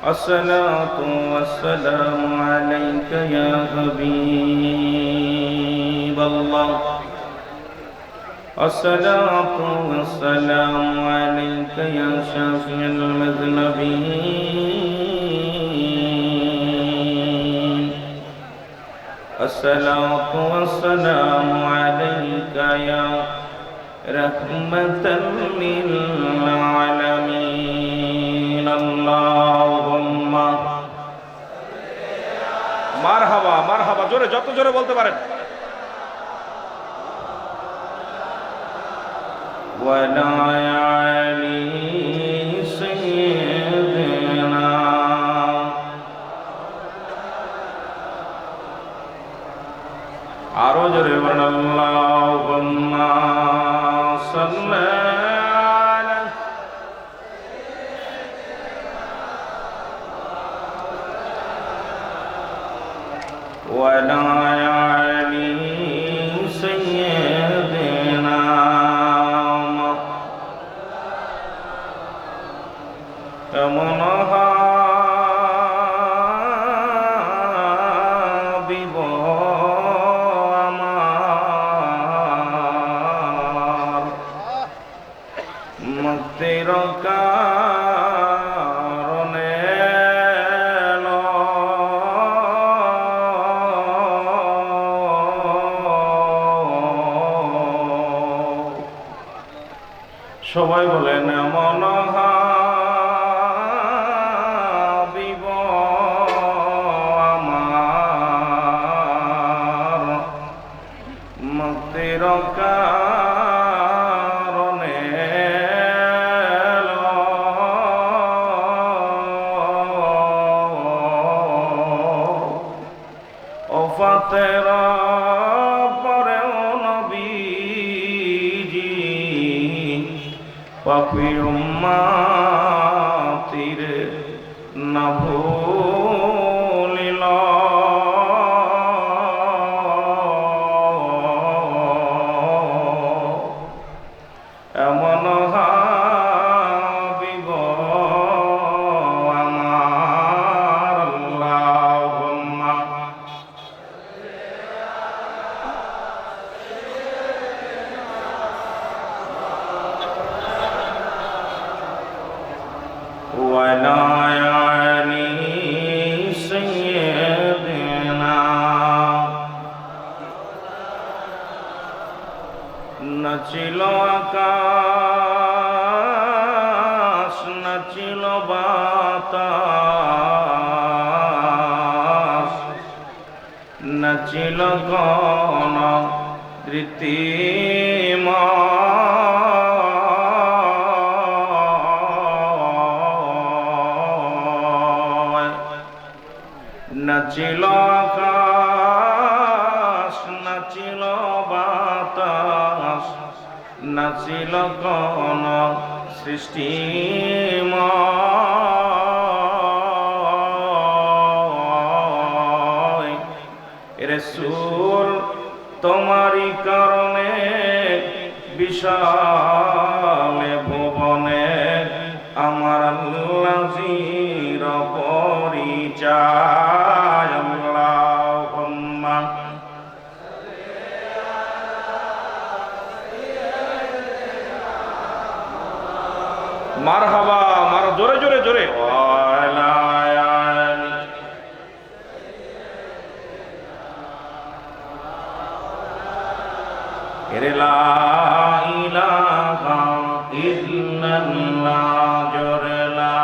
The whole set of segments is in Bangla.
الصلاة والسلام عليك يا حبيب الله. الصلاة والسلام عليك يا شافع المذنبين. الصلاة والسلام عليك يا رحمة للعالمين. اللهم মারহাবা মারহাবা, জোরে, যত জোরে বলতে পারেন। ওয়ালা আলি সাইয়্যিদিনা, আরো জোরে বলেন আল্লাহুম্মা সাল্লি আলা ওয়ালা আলি সাইয়্যিদিনা। কেমন হাবিব আমার, মুক্তির কারণে সবাই বলেন এমন হাবিব আমার, মুক্তির কারণে ওফাতের পরেও নবীজি পাপী উম্মতির না ভুলিল। এমন হাবিব আমার, আল্লাহুম্মা ওয়ালা আলি সাইয়্যিদিনা। নাচিল আকাশ, নাচিল বাতাস, নাচিল গণ ঋতিময়। নাচিল আকাশ, নাচিল বাতাস, নাচিল গণ সৃষ্টিময়। রাসূল তোমারই কারণে বিশাল ভুবনে আমার আল্লাহর পরিচয়। আল্লাহুম্মা মারহাবা, মার জোরে জোরে জোরে। ওয়ালা আলি লা ইলাহা ইল্লাল্লাহ, জোরে লা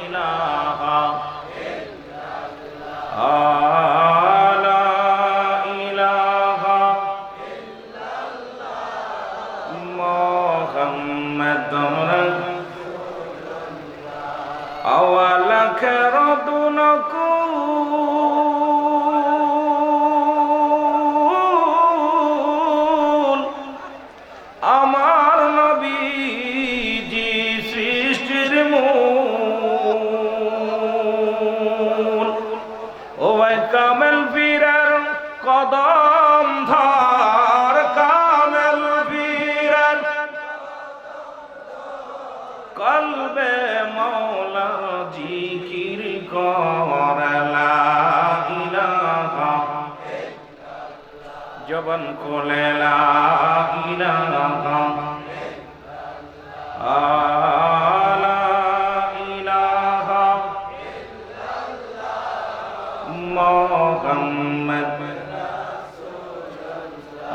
ইলাহা লা ইলাহা মুহাম্মাদুর আওয়ালা খারাদুনাকুল। আমার নবীজি সৃষ্টির মূল, ও ভাই কামেল পীরের কদম ধার, কামেল পীরের কলবে মৌলার জিকির কর লা ইলাহা, জবান খুলে লা ইলাহা লা ইলাহা মুহাম্মদ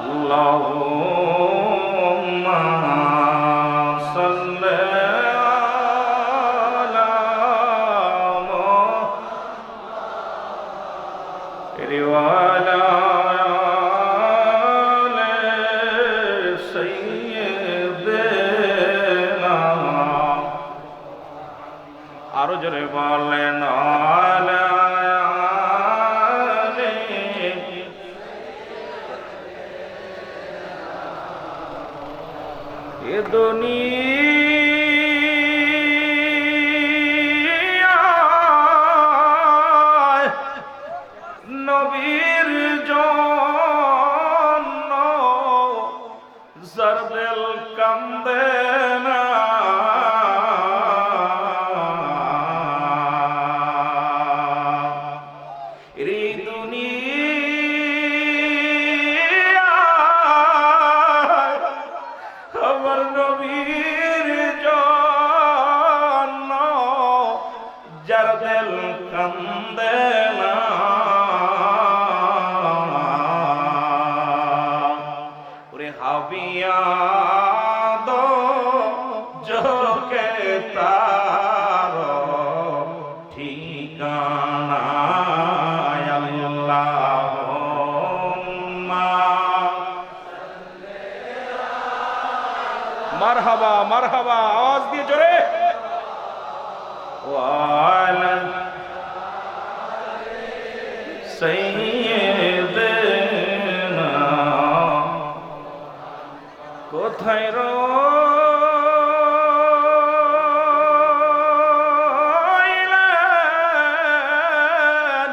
আল্লাহুম্মা সাল্লি আলা মুহাম্মদ ওয়া আলা আলি সাইয়্যিদিনা। আরো জোরে বলেন আলা এ দুনিয়ায় নবীর জন্য জারদেল কান্দে না, এই দুনিয়ায় আমার নবীর জন্য জারদেল কান্দে না। ওরে হাবিয়া দো জোকে তার ঠিকানা আল্লাহুম্মা মারহাবা মারহাবা, আওয়াজ দিয়ে জোরে ওয়ালা সাইয়্যিদিনা। কোথায় রইলেন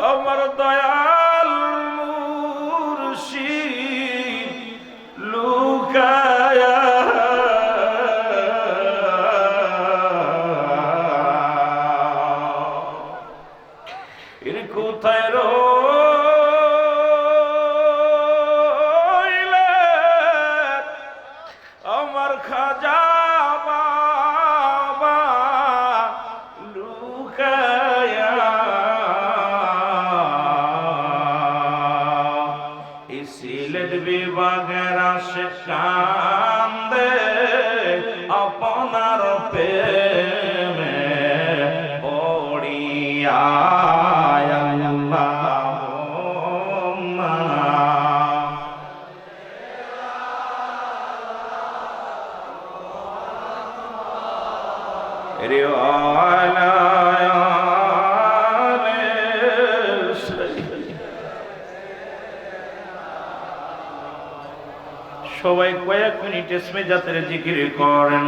আমার দয়াল মুর্শিদ লুকায়া, এর কোথায় রইলেন আমার খাজা বাবা লুকায়া। এই সিলেট বিভাগের আশিকান্দে আপনার প্রেমে পড়িয়া আল্লাহুম্মা রে আলা আলি সাইয়্যিদিনা। সবাই কয়েক মিনিট ইসমে জাতের জিকির করেন।